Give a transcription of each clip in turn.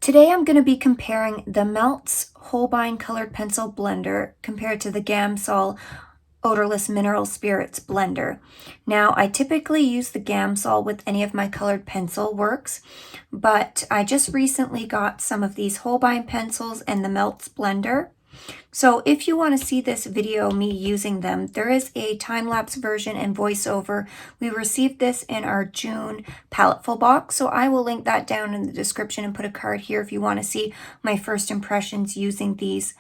Today I'm going to be comparing the Meltz Holbein Colored Pencil Blender compared to the Gamsol Odorless Mineral Spirits Blender. Now, I typically use the Gamsol with any of my colored pencil works, but I just recently got some of these Holbein pencils and the Meltz blender. So if you want to see this video, me using them, there is a time-lapse version and voiceover. We received this in our June palettefull box, so I will link that down in the description and put a card here if you want to see my first impressions using these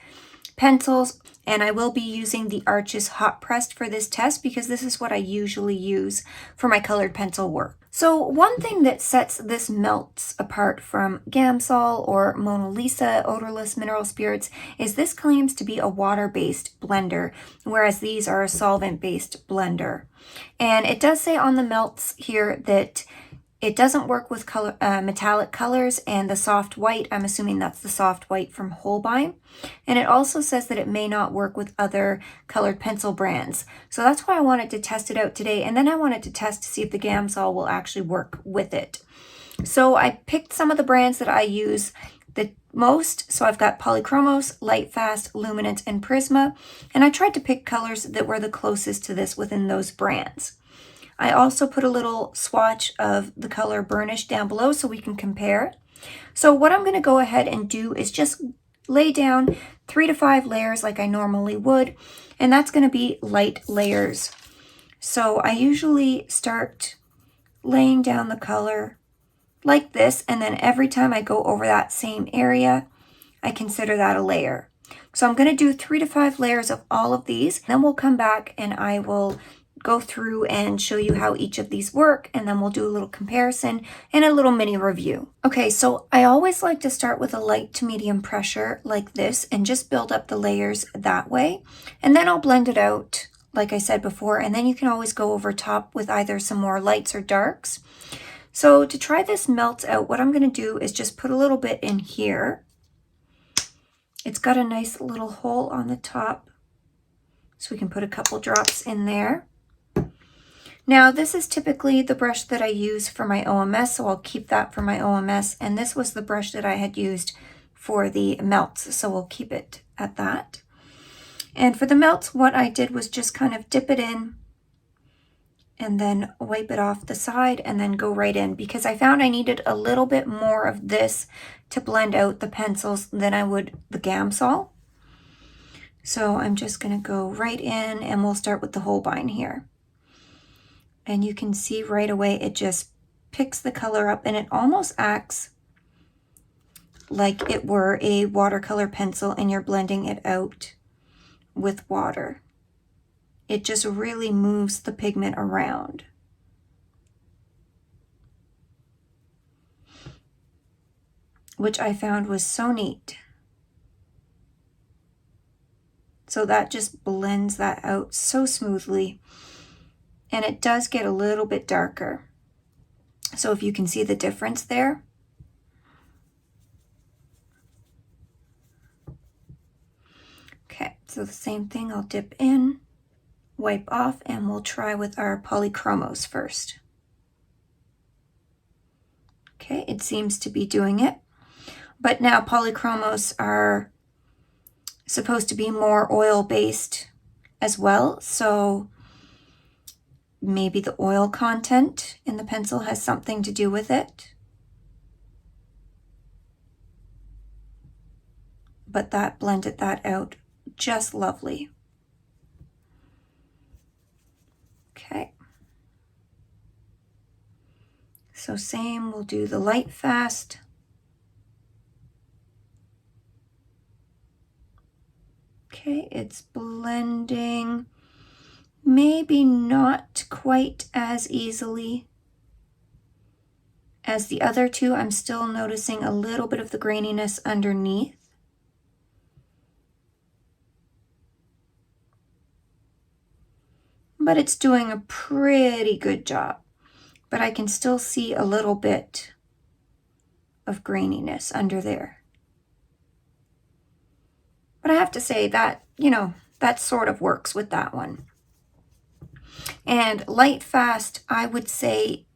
pencils. And I will be using the Arches hot pressed for this test because this is what I usually use for my colored pencil work. So one thing that sets this Meltz apart from Gamsol or Mona Lisa Odorless Mineral Spirits is this claims to be a water-based blender, whereas these are a solvent-based blender. And it does say on the Meltz here that it doesn't work with metallic colors and the soft white. I'm assuming that's the soft white from Holbein. And it also says that it may not work with other colored pencil brands. So that's why I wanted to test it out today. And then I wanted to test to see if the Gamsol will actually work with it. So I picked some of the brands that I use the most. So I've got Polychromos, Lightfast, Luminance, and Prisma. And I tried to pick colors that were the closest to this within those brands. I also put a little swatch of the color burnish down below so we can compare. So what I'm going to go ahead and do is just lay down 3 to 5 layers like I normally would, and that's going to be light layers. So I usually start laying down the color like this, and then every time I go over that same area, I consider that a layer. So I'm going to do 3 to 5 layers of all of these, then we'll come back and I will go through and show you how each of these work, and then we'll do a little comparison and a little mini review. Okay, so I always like to start with a light to medium pressure like this and just build up the layers that way, and then I'll blend it out like I said before, and then you can always go over top with either some more lights or darks. So to try this Meltz out, what I'm going to do is just put a little bit in here. It's got a nice little hole on the top, so we can put a couple drops in there. Now, this is typically the brush that I use for my OMS, so I'll keep that for my OMS. And this was the brush that I had used for the Meltz, so we'll keep it at that. And for the Meltz, what I did was just kind of dip it in and then wipe it off the side and then go right in, because I found I needed a little bit more of this to blend out the pencils than I would the Gamsol. So I'm just going to go right in, and we'll start with the Holbein here. And you can see right away it just picks the color up, and it almost acts like it were a watercolor pencil and you're blending it out with water. It just really moves the pigment around. Which I found was so neat. So that just blends that out so smoothly. And it does get a little bit darker. So if you can see the difference there. Okay, so the same thing, I'll dip in, wipe off, and we'll try with our Polychromos first. Okay, it seems to be doing it. But now Polychromos are supposed to be more oil-based as well, so maybe the oil content in the pencil has something to do with it. But that blended that out just lovely. Okay. So same, we'll do the Lightfast. Okay, it's blending. Maybe not quite as easily as the other two. I'm still noticing a little bit of the graininess underneath. But it's doing a pretty good job. But I can still see a little bit of graininess under there. But I have to say that, that sort of works with that one. And Lightfast, I would say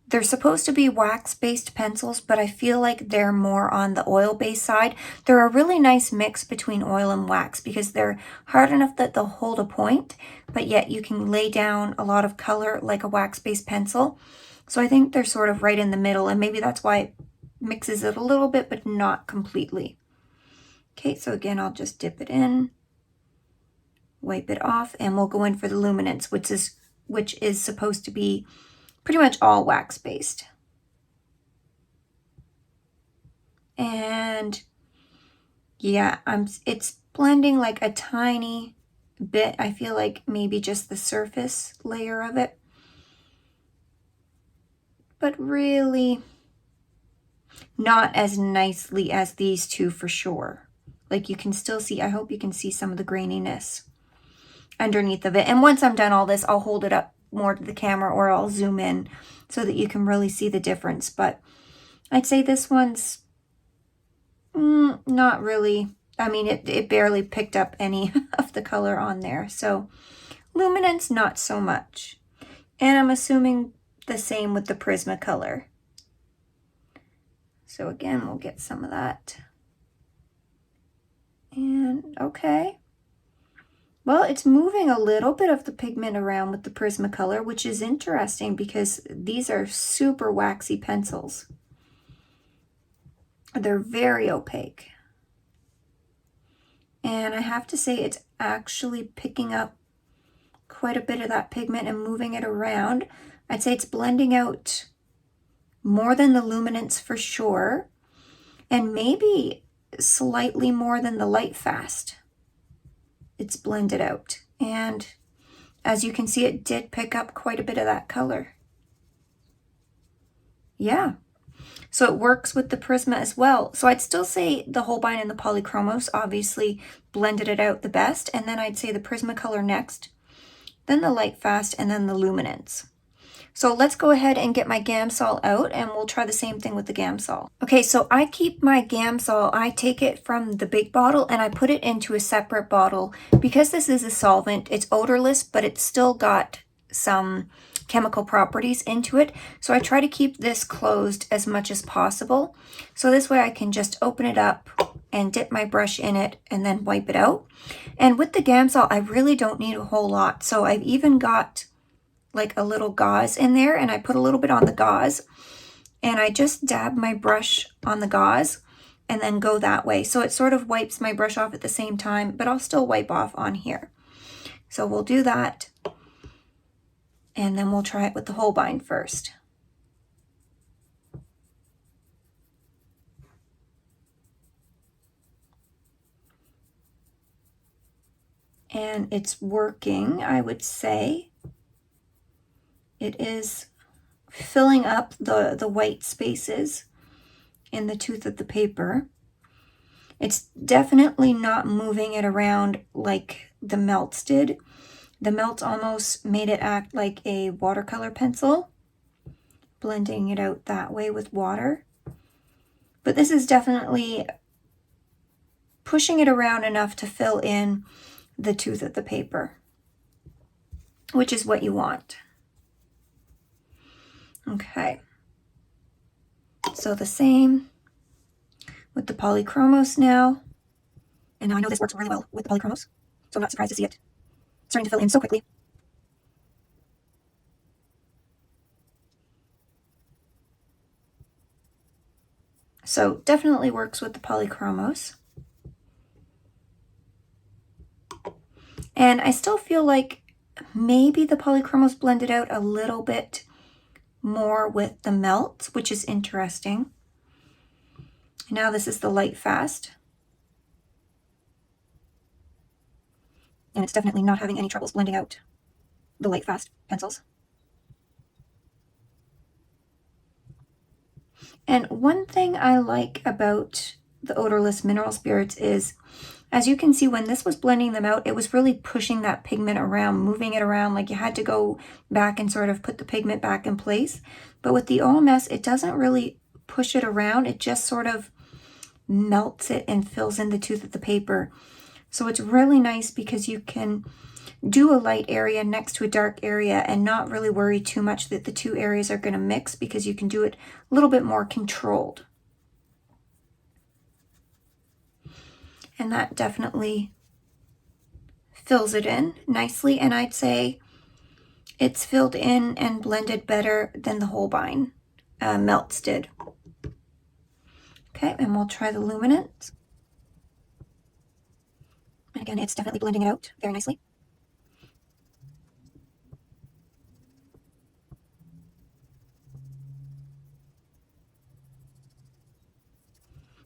They're supposed to be wax-based pencils, but I feel like they're more on the oil-based side. They're a really nice mix between oil and wax because they're hard enough that they'll hold a point, but yet you can lay down a lot of color like a wax-based pencil. So I think they're sort of right in the middle, and maybe that's why it mixes it a little bit, but not completely. Okay, so again, I'll just dip it in, wipe it off, and we'll go in for the Luminance, which is supposed to be pretty much all wax-based. And yeah, it's blending like a tiny bit. I feel like maybe just the surface layer of it. But really not as nicely as these two for sure. Like you can still see, I hope you can see some of the graininess underneath of it. And once I'm done all this, I'll hold it up more to the camera or I'll zoom in so that you can really see the difference. But I'd say this one's not really, I mean, it barely picked up any of the color on there. So Luminance, not so much. And I'm assuming the same with the Prismacolor. So again, we'll get some of that. And okay. Well, it's moving a little bit of the pigment around with the Prismacolor, which is interesting because these are super waxy pencils. They're very opaque. And I have to say it's actually picking up quite a bit of that pigment and moving it around. I'd say it's blending out more than the Luminance for sure, and maybe slightly more than the Lightfast. It's blended out, and as you can see, it did pick up quite a bit of that color. Yeah, so it works with the Prisma as well. So I'd still say the Holbein and the Polychromos obviously blended it out the best, and then I'd say the Prismacolor next, then the Lightfast, and then the Luminance. So let's go ahead and get my Gamsol out, and we'll try the same thing with the Gamsol. Okay, so I keep my Gamsol, I take it from the big bottle and I put it into a separate bottle. Because this is a solvent, it's odorless, but it's still got some chemical properties into it. So I try to keep this closed as much as possible. So this way I can just open it up and dip my brush in it and then wipe it out. And with the Gamsol, I really don't need a whole lot. So I've even got like a little gauze in there, and I put a little bit on the gauze and I just dab my brush on the gauze and then go that way. So it sort of wipes my brush off at the same time, but I'll still wipe off on here. So we'll do that, and then we'll try it with the Holbein first. And it's working, I would say. It is filling up the white spaces in the tooth of the paper. It's definitely not moving it around like the Meltz did. The Meltz almost made it act like a watercolor pencil, blending it out that way with water. But this is definitely pushing it around enough to fill in the tooth of the paper, which is what you want. Okay, so the same with the Polychromos now. And now I know this works really well with the Polychromos, so I'm not surprised to see it starting to fill in so quickly. So definitely works with the Polychromos. And I still feel like maybe the Polychromos blended out a little bit more with the Meltz, which is interesting. Now this is the Lightfast. And it's definitely not having any troubles blending out the Lightfast pencils. And one thing I like about the odorless mineral spirits is, as you can see, when this was blending them out, it was really pushing that pigment around, moving it around, like you had to go back and sort of put the pigment back in place. But with the OMS, it doesn't really push it around. It just sort of melts it and fills in the tooth of the paper. So it's really nice because you can do a light area next to a dark area and not really worry too much that the two areas are going to mix, because you can do it a little bit more controlled. And that definitely fills it in nicely, and I'd say it's filled in and blended better than the Holbein Meltz did. Okay, and we'll try the Luminance. And again, it's definitely blending it out very nicely.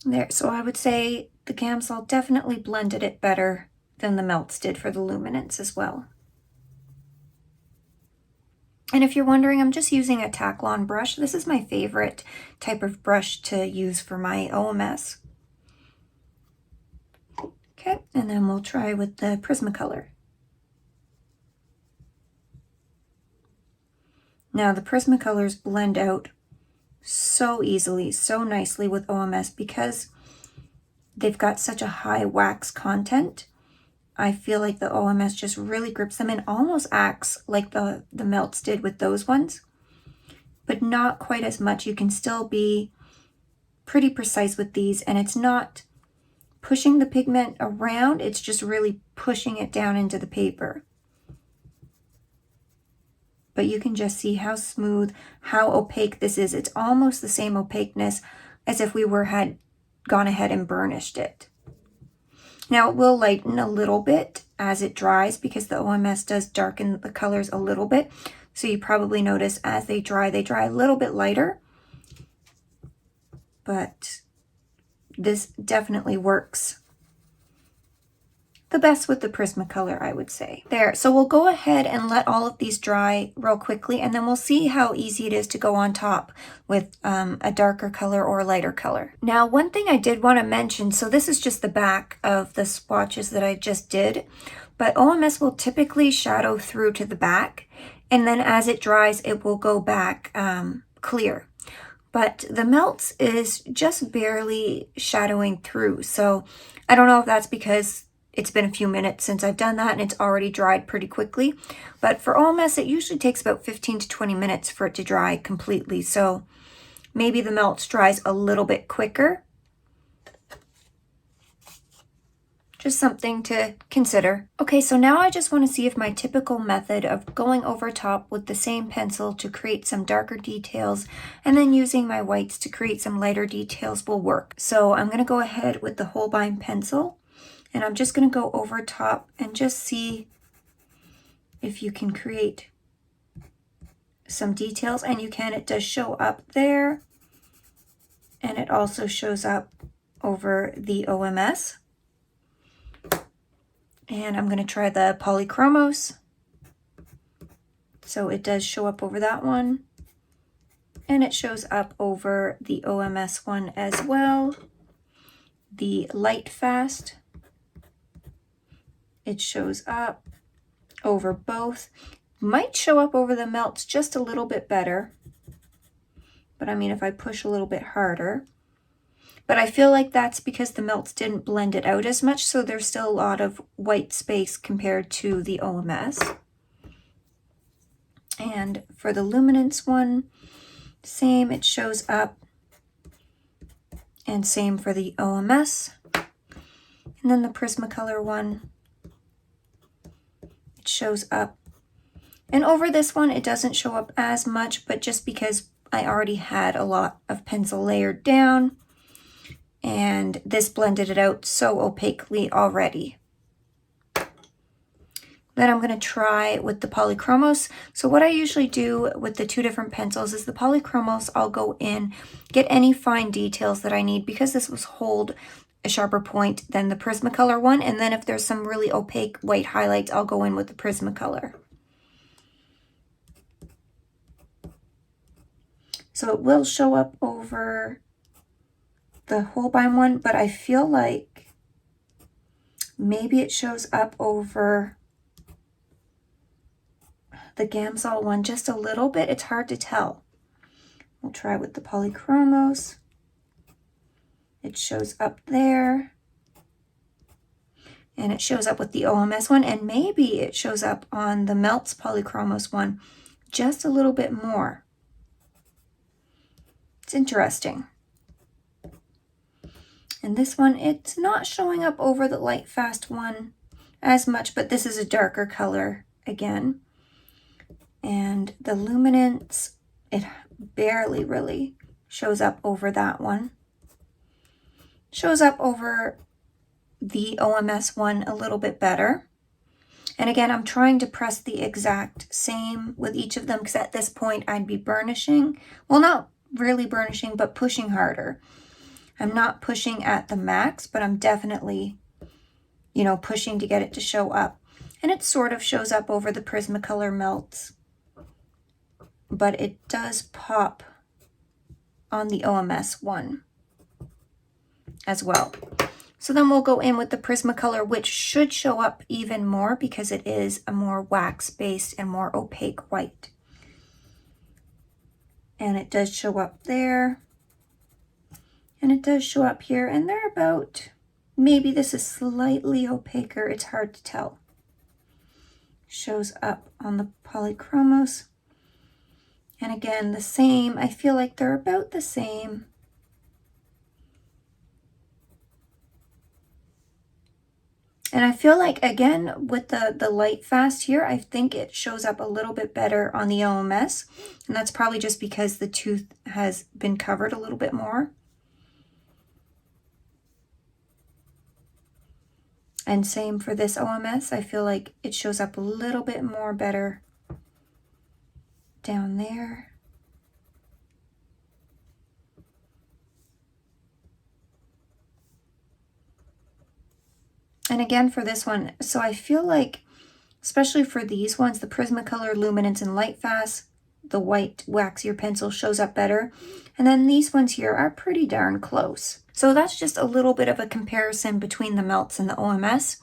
There, so I would say the Gamsol definitely blended it better than the Meltz did for the Luminance as well. And if you're wondering, I'm just using a Taklon brush. This is my favorite type of brush to use for my OMS. Okay, and then we'll try with the Prismacolor. Now the Prismacolors blend out so easily, so nicely with OMS because they've got such a high wax content. I feel like the OMS just really grips them and almost acts like the Meltz did with those ones, but not quite as much. You can still be pretty precise with these, and it's not pushing the pigment around, it's just really pushing it down into the paper. But you can just see how smooth, how opaque this is. It's almost the same opaqueness as if we had gone ahead and burnished it. Now it will lighten a little bit as it dries because the OMS does darken the colors a little bit. So you probably notice as they dry a little bit lighter. But this definitely works the best with the Prismacolor, I would say. There, so we'll go ahead and let all of these dry real quickly, and then we'll see how easy it is to go on top with a darker color or a lighter color. Now, one thing I did want to mention, so this is just the back of the swatches that I just did, but OMS will typically shadow through to the back, and then as it dries, it will go back clear. But the Meltz is just barely shadowing through, so I don't know if that's because it's been a few minutes since I've done that and it's already dried pretty quickly. But for OMS, it usually takes about 15 to 20 minutes for it to dry completely. So maybe the Meltz dries a little bit quicker. Just something to consider. Okay, so now I just want to see if my typical method of going over top with the same pencil to create some darker details and then using my whites to create some lighter details will work. So I'm going to go ahead with the Holbein pencil. And I'm just going to go over top and just see if you can create some details. And you can, it does show up there. And it also shows up over the OMS. And I'm going to try the Polychromos. So it does show up over that one. And it shows up over the OMS one as well. The lightfast. It shows up over both. Might show up over the Meltz just a little bit better. But I mean, if I push a little bit harder. But I feel like that's because the Meltz didn't blend it out as much, so there's still a lot of white space compared to the OMS. And for the Luminance one, same, it shows up. And same for the OMS. And then the Prismacolor one, it shows up. And over this one, it doesn't show up as much, but just because I already had a lot of pencil layered down, and this blended it out so opaquely already. Then I'm going to try with the Polychromos. So what I usually do with the two different pencils is the Polychromos, I'll go in, get any fine details that I need because this was hold a sharper point than the Prismacolor one. And then if there's some really opaque white highlights, I'll go in with the Prismacolor. So it will show up over the Holbein one, but I feel like maybe it shows up over the Gamsol one just a little bit. It's hard to tell. We'll try with the Polychromos. It shows up there. And it shows up with the OMS one, and maybe it shows up on the Meltz Polychromos one just a little bit more. It's interesting. And this one, it's not showing up over the lightfast one as much, but this is a darker color again. And the Luminance, it barely really shows up over that one. Shows up over the OMS one a little bit better. And again, I'm trying to press the exact same with each of them because at this point I'd be burnishing. Well, not really burnishing, but pushing harder. I'm not pushing at the max, but I'm definitely, you know, pushing to get it to show up. And it sort of shows up over the Prismacolor Meltz, but it does pop on the OMS one as well. So then we'll go in with the Prismacolor, which should show up even more because it is a more wax-based and more opaque white. And it does show up there. And it does show up here. And they're about, maybe this is slightly opaquer. It's hard to tell. Shows up on the Polychromos. And again, the same. I feel like they're about the same. And I feel like, again, with the light fast here, I think it shows up a little bit better on the OMS. And that's probably just because the tooth has been covered a little bit more. And same for this OMS. I feel like it shows up a little bit more better down there. And again for this one, so I feel like, especially for these ones, the Prismacolor, Luminance, and Lightfast, the white waxier pencil shows up better. And then these ones here are pretty darn close. So that's just a little bit of a comparison between the Meltz and the OMS.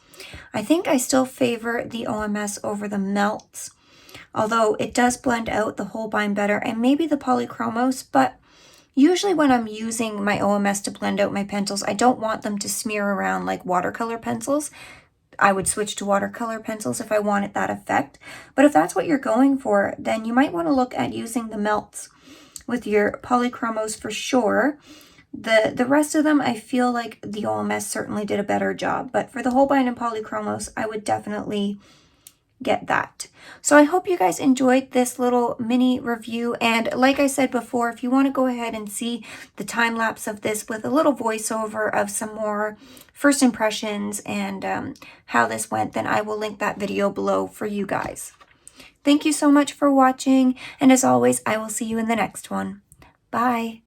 I think I still favor the OMS over the Meltz, although it does blend out the Holbein better and maybe the Polychromos, but usually when I'm using my OMS to blend out my pencils, I don't want them to smear around like watercolor pencils. I would switch to watercolor pencils if I wanted that effect. But if that's what you're going for, then you might want to look at using the Meltz with your Polychromos for sure. The rest of them, I feel like the OMS certainly did a better job. But for the Holbein and Polychromos, I would definitely get that. So I hope you guys enjoyed this little mini review, and like I said before, if you want to go ahead and see the time lapse of this with a little voiceover of some more first impressions and how this went, then I will link that video below for you guys. Thank you so much for watching, and as always, I will see you in the next one. Bye.